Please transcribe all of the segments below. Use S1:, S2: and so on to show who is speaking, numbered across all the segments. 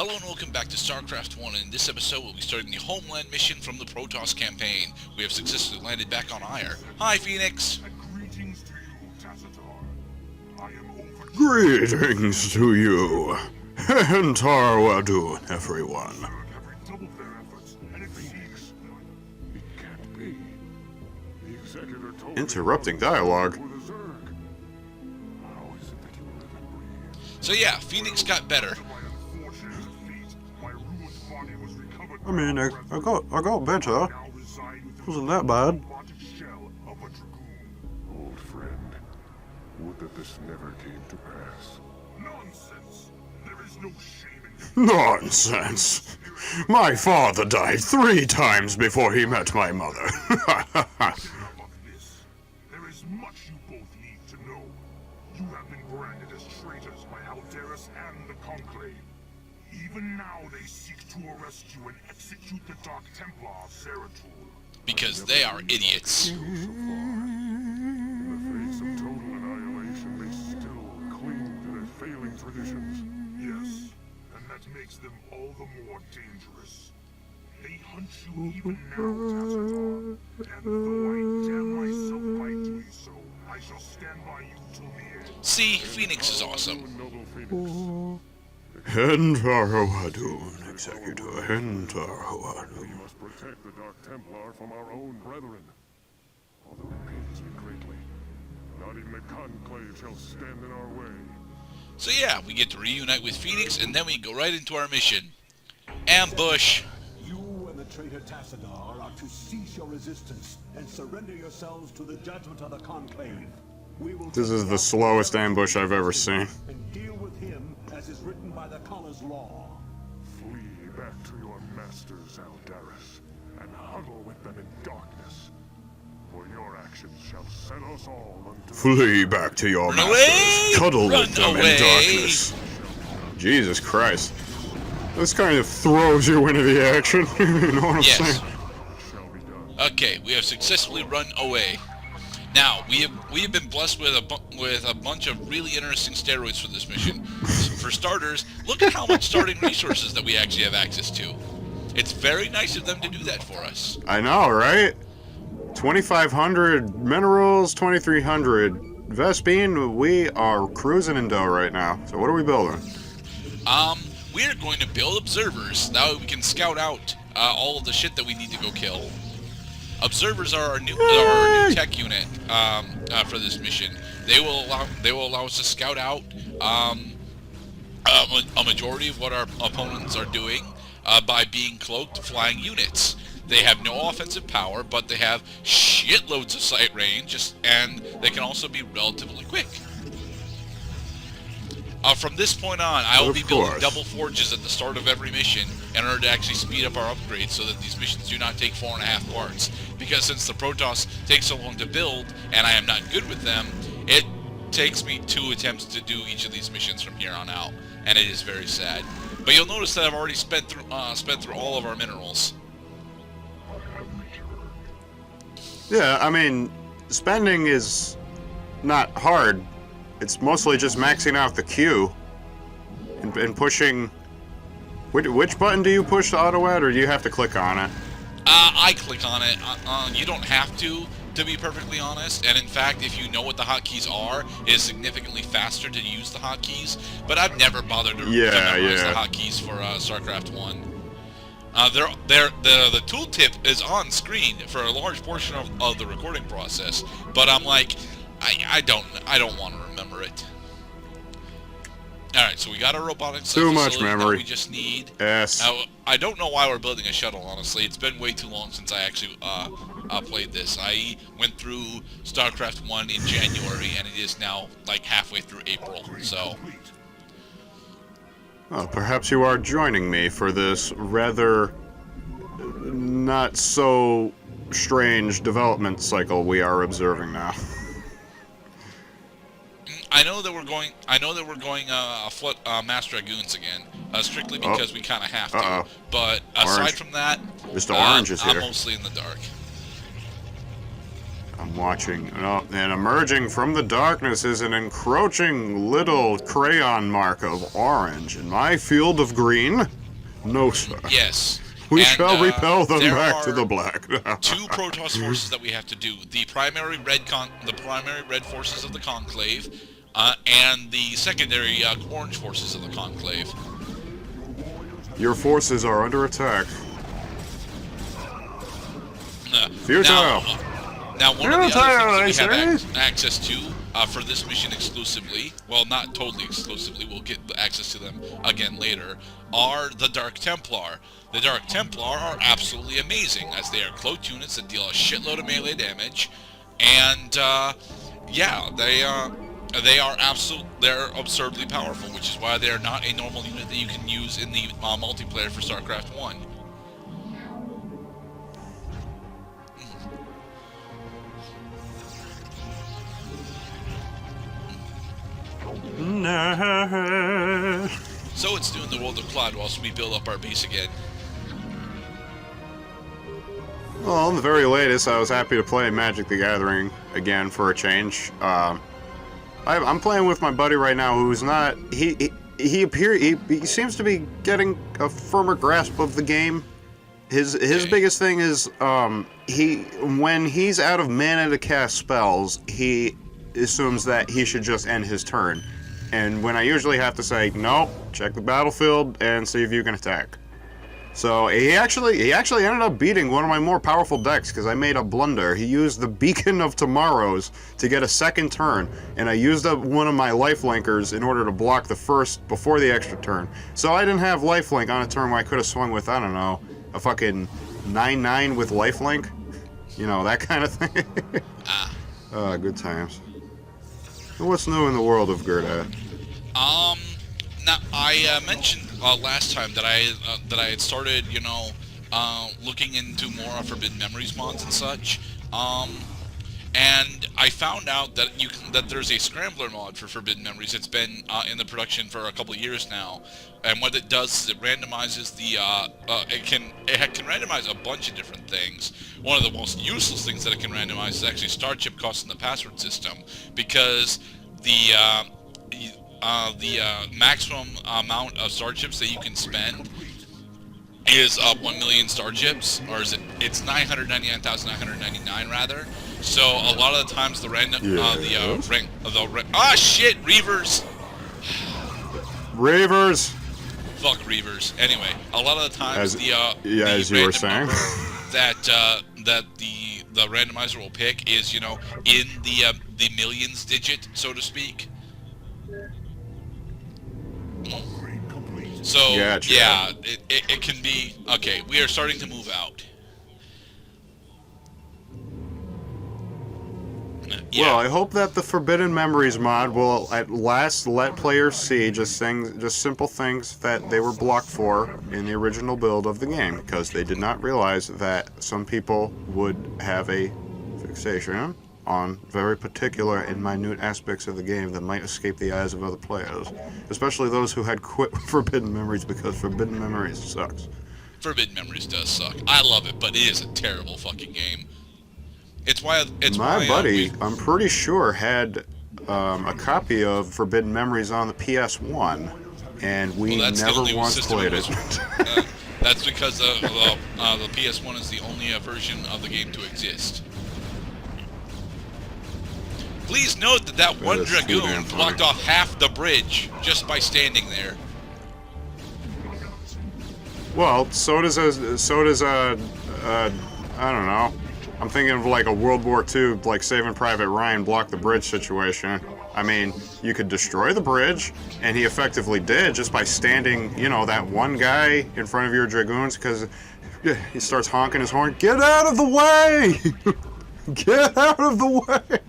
S1: Hello and welcome back to Starcraft 1, and in this episode we'll be starting the Homeland mission from the Protoss campaign. We have successfully landed back on Aiur. Hi, Phoenix!
S2: Greetings to you, Tacitor. I am overdue.
S3: Greetings to you, and Tarwadun, everyone.
S2: Zerg have redoubled their efforts, and it seems... It can't be. The Executor told me
S3: Interrupting dialogue.
S2: for the Zerg. How is it that you live and breathe?
S1: So yeah, Phoenix got better.
S2: By unfortunate defeat, my ruined body was recovered
S3: I mean,
S2: by
S3: I got better.
S2: now reside within
S3: Wasn't that bad.
S2: the robotic shell of a dragoon. Old friend, would that this never came to pass. Nonsense! There is no shame in
S3: Nonsense. My father died 3 times before he met my mother.
S2: Enough of this. There is much you both need to know. You have been branded as traitors by Alderus and the Conclave. Even now they seek to arrest you and execute the Dark Templar of Zeratul.
S1: Because they are idiots.
S2: So far. In the face of total annihilation, they still cling to their failing traditions. Yes, and that makes them all the more dangerous. They hunt you even now, Tacitor. And though I damn myself by doing so, I shall stand by you till the end.
S1: See, Phoenix is awesome.
S2: Noble Phoenix.
S3: And Tarwadun, Executor, and
S2: We
S3: Tarwadun.
S2: must protect the Dark Templar from our own brethren. Although it pains me greatly, not even the Conclave shall stand in our way.
S1: So yeah, we get to reunite with Phoenix, and then we go right into our mission. Ambush!
S4: You and the traitor Tassadar are to cease your resistance and surrender yourselves to the judgment of the Conclave. We will
S3: This
S4: take
S3: is the
S4: our
S3: slowest
S4: place
S3: ambush I've ever seen.
S4: and deal with him as is written by the Khan's law.
S2: Flee back to your masters, Alderus, and huddle with them in darkness. For your actions shall set us all unto
S3: Flee back to your
S1: Run away!
S3: masters. Cuddle
S1: Run
S3: with them
S1: away!
S3: in darkness. Jesus Christ. This kind of throws you into the action. You know what I'm
S1: Yes.
S3: saying?
S2: shall be done.
S1: Okay, we have successfully run away. Now, we have been blessed with a bunch of really interesting steroids for this mission. For starters, look at how much starting resources that we actually have access to. It's very nice of them to do that for us.
S3: I know, right? 2,500 minerals, 2,300 Vespine. We are cruising in dough right now. So what are we building?
S1: We are going to build observers. That way we can scout out all of the shit that we need to go kill. Observers are our new tech unit for this mission. They will allow us to scout out a majority of what our opponents are doing by being cloaked flying units. They have no offensive power, but they have shitloads of sight range, and they can also be relatively quick. From this point on, I will
S3: Of
S1: be building
S3: course.
S1: double forges at the start of every mission in order to actually speed up our upgrades so that these missions do not take 4.5 parts. Because since the Protoss take so long to build, and I am not good with them, it takes me 2 attempts to do each of these missions from here on out, and it is very sad. But you'll notice that I've already spent through all of our minerals.
S3: Yeah, I mean, spending is not hard. It's mostly just maxing out the queue and pushing. Which button do you push to auto-add, or do you have to click on it?
S1: I click on it. You don't have to be perfectly honest. And in fact, if you know what the hotkeys are, it is significantly faster to use the hotkeys. But I've never bothered to memorize the hotkeys for StarCraft 1. The tooltip is on screen for a large portion of the recording process, but I'm like, I don't want to remember it. All right, so we got a robotic
S3: Too much
S1: facility that
S3: memory.
S1: we just need.
S3: Yes.
S1: Now, I don't know why we're building a shuttle, honestly. It's been way too long since I actually played this. I went through StarCraft 1 in January, and it is now like halfway through April, so...
S3: Well, perhaps you are joining me for this rather not so strange development cycle we are observing now.
S1: I know that we're going afoot Mass Dragoons again, strictly because we kind of have to.
S3: Uh-oh.
S1: But aside
S3: Orange.
S1: from that,
S3: Mr. Orange is
S1: I'm
S3: here.
S1: mostly in the dark.
S3: I'm watching. And emerging from the darkness is an encroaching little crayon mark of orange. In my field of green? No, sir.
S1: Yes.
S3: We
S1: And,
S3: shall repel them
S1: there
S3: back to
S1: are
S3: the black.
S1: 2 Protoss forces that we have to do: the primary red forces of the Conclave, and the secondary orange forces of the Conclave.
S3: Your forces are under attack. Futile.
S1: Now, one of the
S3: Futile,
S1: other things
S3: I
S1: that we have
S3: say.
S1: access to for this mission exclusively, well, not totally exclusively, we'll get access to them again later, are the Dark Templar. The Dark Templar are absolutely amazing, as they are cloaked units that deal a shitload of melee damage, and yeah, they're absurdly powerful, which is why they are not a normal unit that you can use in the multiplayer for Starcraft 1.
S3: No.
S1: So it's doing the world of Cloud whilst we build up our base again.
S3: Well, in the very latest, I was happy to play Magic the Gathering again for a change. I'm playing with my buddy right now, who's not. He seems to be getting a firmer grasp of the game. His biggest thing is when he's out of mana to cast spells, he assumes that he should just end his turn. And when I usually have to say, nope, check the battlefield and see if you can attack. So he actually ended up beating one of my more powerful decks because I made a blunder. He used the Beacon of Tomorrows to get a second turn, and I used up one of my lifelinkers in order to block the first before the extra turn. So I didn't have lifelink on a turn where I could have swung with, I don't know, a fucking 9/9 with lifelink. You know, that kind of thing. Good times. What's new in the world of Gerda?
S1: Now I mentioned last time that I had started, looking into more Forbidden Memories mods and such. And I found out that that there's a Scrambler mod for Forbidden Memories. It's been in the production for a couple of years now, and what it does is it randomizes it can randomize a bunch of different things. One of the most useless things that it can randomize is actually Starship costs in the password system, because the maximum amount of Starships that you can spend is 1 million Starships, or is it? It's 999,999 rather. So a lot of the times the random shit, Reavers.
S3: Reavers.
S1: Fuck Reavers. Anyway, a lot of the times
S3: as you were saying,
S1: that the randomizer will pick is in the millions digit, so to speak. So
S3: gotcha.
S1: Yeah, it can be okay. We are starting to move out. Yeah.
S3: Well, I hope that the Forbidden Memories mod will at last let players see just simple things that they were blocked for in the original build of the game, because they did not realize that some people would have a fixation on very particular and minute aspects of the game that might escape the eyes of other players, especially those who had quit Forbidden Memories because Forbidden Memories sucks.
S1: Forbidden Memories does suck. I love it, but it is a terrible fucking game.
S3: My buddy, I'm pretty sure, had a copy of Forbidden Memories on the PS1, and we never once played it.
S1: That's because the PS1 is the only version of the game to exist. Please note that one Dragoon blocked off half the bridge just by standing there.
S3: Well, so does I don't know. I'm thinking of like a World War II, like Saving Private Ryan block the bridge situation. I mean, you could destroy the bridge, and he effectively did just by standing, that one guy in front of your Dragoons, because he starts honking his horn. Get out of the way! Get out of the way!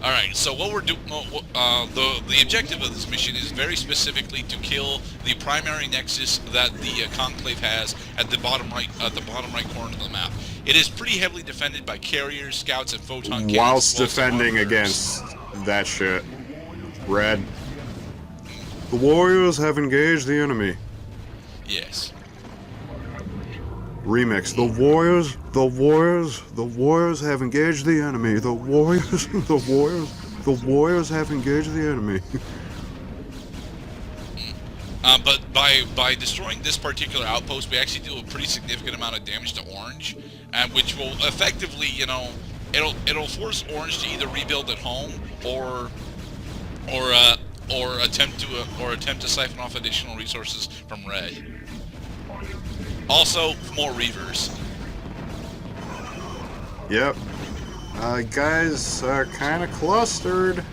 S1: Alright, so what we're doing, the objective of this mission is very specifically to kill the primary nexus that the Conclave has at the bottom right corner of the map. It is pretty heavily defended by carriers, scouts, and photon cannons.
S3: Whilst defending against that shit. Red. The warriors have engaged the enemy.
S1: Yes.
S3: Remix. The warriors have engaged the enemy. The warriors have engaged the enemy.
S1: But by destroying this particular outpost, we actually do a pretty significant amount of damage to Orange, which will effectively, you know, it'll force Orange to either rebuild at home or attempt to siphon off additional resources from Red. Also, more Reavers.
S3: Yep. Guys are kind of clustered.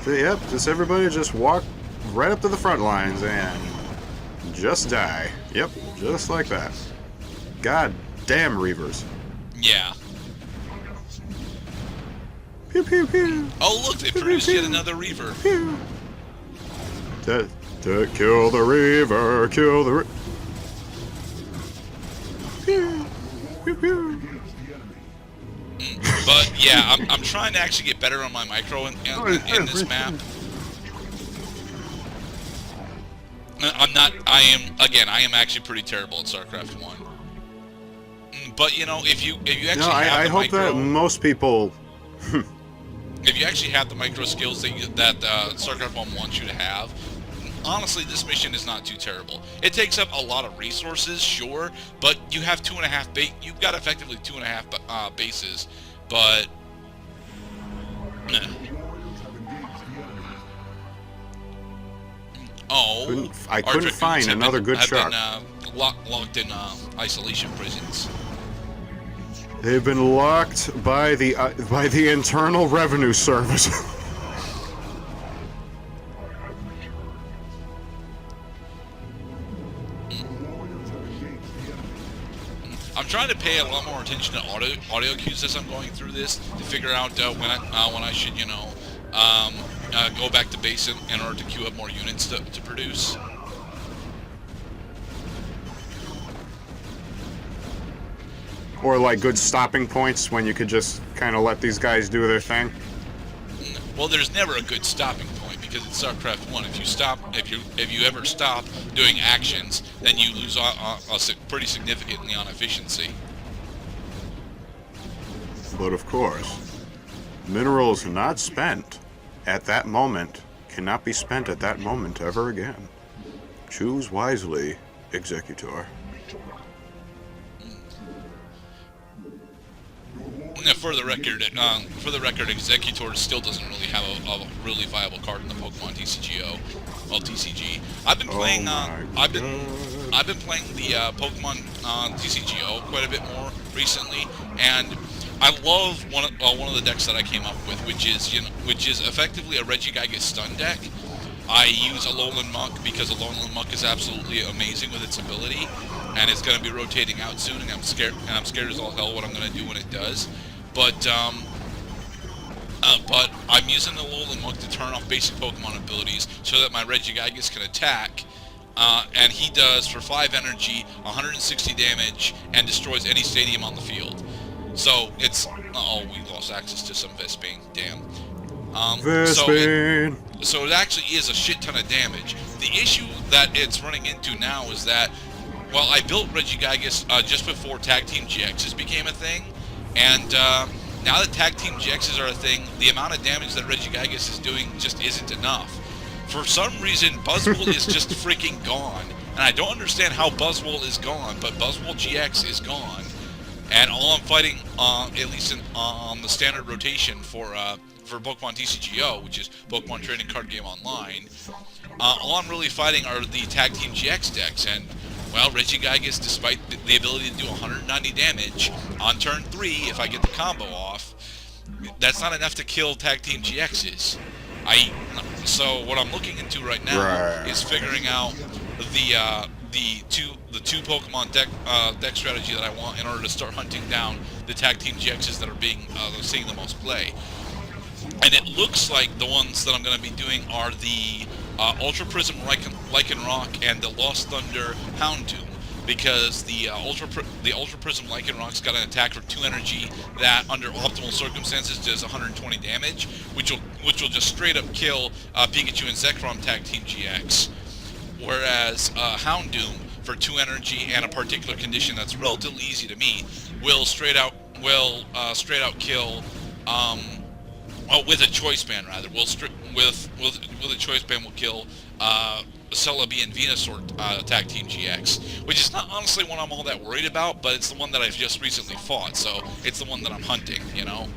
S3: Yep, just everybody just walk right up to the front lines and just die. Yep, just like that. God damn Reavers.
S1: Yeah.
S3: Pew pew pew.
S1: Oh look, they produced yet another Reaver.
S3: Pew. Kill the Reaver, kill the Pew pew pew.
S1: But yeah, I'm trying to actually get better on my micro in this map. I am actually pretty terrible at Starcraft 1. But you know, if you actually have
S3: I
S1: the
S3: hope
S1: micro,
S3: that most people.
S1: if you actually have the micro skills that Starcraft 1 wants you to have, honestly, this mission is not too terrible. It takes up a lot of resources, sure, but you have 2.5 you've got effectively 2.5 bases, but
S3: I
S1: our
S3: couldn't
S1: dragoons
S3: find
S1: have
S3: another good
S1: have
S3: shot.
S1: Been, locked in isolation prisons.
S3: They've been locked by the Internal Revenue Service.
S1: I'm trying to pay a lot more attention to audio cues as I'm going through this to figure out when I should, you know, go back to base in order to queue up more units to produce.
S3: Or like good stopping points when you could just kind of let these guys do their thing.
S1: Well, there's never a good stopping point because it's StarCraft 1. If you ever stop doing actions, then you lose pretty significantly on efficiency.
S3: But of course, minerals not spent at that moment cannot be spent at that moment ever again. Choose wisely, Executor.
S1: Now, for the record, Executor still doesn't really have a really viable card in the Pokemon TCGO. Well, TCG. I've been playing. I've been playing the Pokemon TCGO quite a bit more recently, and I love one of the decks that I came up with, which is effectively a Regigigas stun deck. I use a Alolan Muck because Alolan Muck is absolutely amazing with its ability, and it's going to be rotating out soon, and I'm scared as all hell what I'm going to do when it does. But I'm using the Alolan Muck to turn off basic Pokemon abilities so that my Regigigas can attack, and he does for 5 energy, 160 damage, and destroys any stadium on the field. So it's we lost access to some Vespene. Damn.
S3: Vespene.
S1: So it actually is a shit ton of damage. The issue that it's running into now is that, well, I built Regigigas just before Tag Team GXs became a thing, and now that Tag Team GXs are a thing, the amount of damage that Regigigas is doing just isn't enough. For some reason, Buzzwole is just freaking gone, and I don't understand how Buzzwole is gone, but Buzzwole GX is gone, and all I'm fighting, at least on the standard rotation for Pokemon TCGO, which is Pokemon Trading Card Game Online, all I'm really fighting are the Tag Team GX decks, and, well, Regigigas, despite the ability to do 190 damage, on turn 3, if I get the combo off, that's not enough to kill Tag Team GXs. So what I'm looking into right now is figuring out the two Pokemon deck strategy that I want in order to start hunting down the Tag Team GXs that are seeing the most play. And it looks like the ones that I'm going to be doing are the Ultra Prism Lycanroc and the Lost Thunder Houndoom, because the Ultra Prism Lycanroc's got an attack for 2 energy that, under optimal circumstances, does 120 damage, which will just straight up kill Pikachu and Zekrom Tag Team GX. Whereas Houndoom, for 2 energy and a particular condition that's relatively easy to meet will straight out kill. Well, with a choice band rather, with a choice band will kill Celebi and Venusaur Tag Team GX, which is not honestly one I'm all that worried about, but it's the one that I've just recently fought, so it's the one that I'm hunting, you know.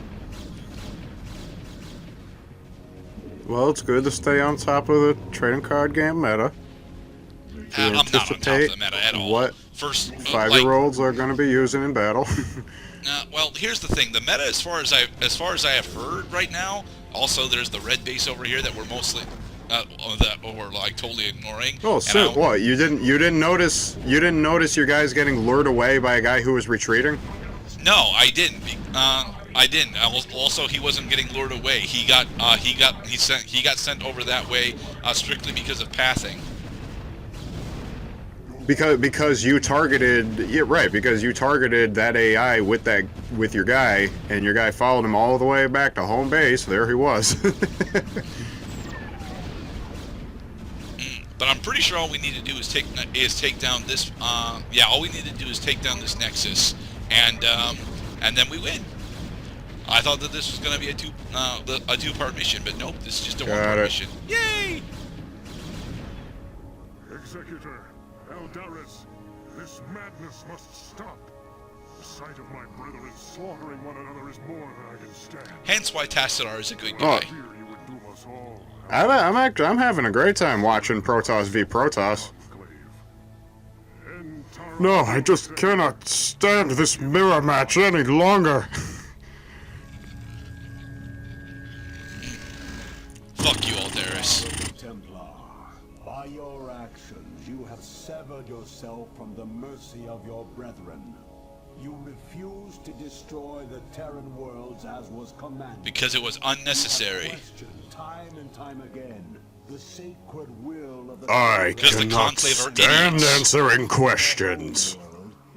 S3: Well, it's good to stay on top of the trading card game meta.
S1: I'm not on top of the meta at all.
S3: What
S1: First,
S3: 5-year-olds are going to be using in battle.
S1: Well, here's the thing: the meta, as far as I have heard right now. Also, there's the red base over here that we're mostly like totally ignoring.
S3: Oh, shit! What? You didn't notice your guys getting lured away by a guy who was retreating?
S1: No, I didn't. I didn't. Also, he wasn't getting lured away. He got sent over that way strictly because of pathing.
S3: Because you targeted, yeah, right, because you targeted that AI with your guy, and your guy followed him all the way back to home base. There he was.
S1: But I'm pretty sure all we need to do is take down this. All we need to do is take down this Nexus, and then we win. I thought that this was going to be a two-part mission, but nope, this is just a one-part mission. Yay!
S2: Executor, Eldaris, this madness must stop. The sight of my brethren slaughtering one another is more than I can stand.
S1: Hence why Tassadar is a good guy.
S2: Fear you would doom us all.
S3: I'm having a great time watching Protoss v Protoss. No, I just cannot stand this mirror match any longer.
S1: Fuck you, Aldaris.
S4: Templar, by your actions, you have severed yourself from the mercy of your brethren. You refuse to destroy the Terran worlds as was commanded.
S1: Because it was unnecessary.
S4: Time and time again, the sacred will of the
S3: I
S1: the
S3: cannot
S1: Conclave are
S3: stand
S1: idiots.
S3: answering questions.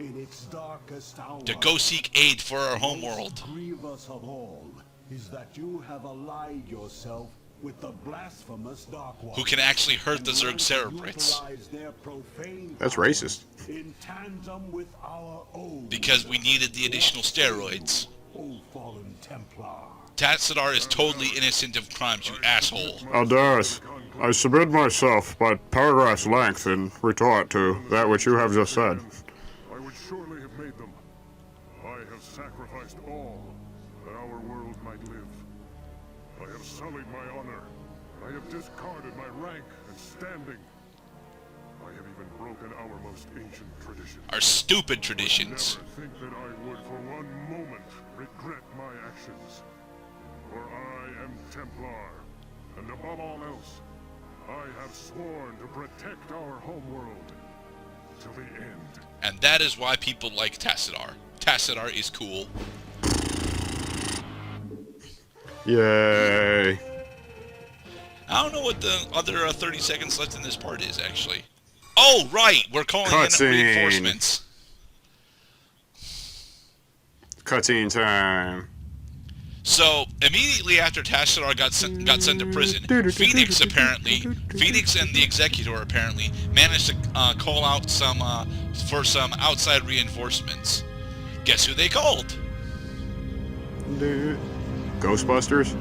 S4: in its darkest hour.
S1: To go seek aid for our homeworld.
S4: Grievous of all is that you have allied yourself with the blasphemous Dark One,
S1: Who can actually hurt the Zerg Cerebrits.
S3: That's racist.
S4: In tandem with our own.
S1: Because we needed the additional steroids.
S4: O fallen Templar.
S1: Tassadar is totally innocent of crimes, you asshole.
S3: Aldaris, I submit myself by paragraph's length in retort to that which you have just said.
S2: I would surely have made them. I have sacrificed all that our world might live. I have sullied my honor. I have discarded my rank and standing. I have even broken our most ancient traditions.
S1: Our stupid traditions.
S2: Never think that I would for one moment regret my actions. For I am Templar, and above all else, I have sworn to protect our homeworld till the end.
S1: And that is why people like Tassadar. Tassadar is cool.
S3: Yay.
S1: I don't know what the other 30 seconds left in this part is, actually. Oh, right! We're calling in
S3: Cutscene.
S1: reinforcements.
S3: Cutscene time.
S1: So, immediately after Tassadar got sent to prison, Phoenix and the Executor apparently managed to call out for some outside reinforcements. Guess who they called?
S3: Ghostbusters?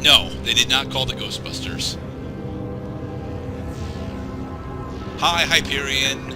S1: No, they did not call the Ghostbusters. Hi, Hyperion.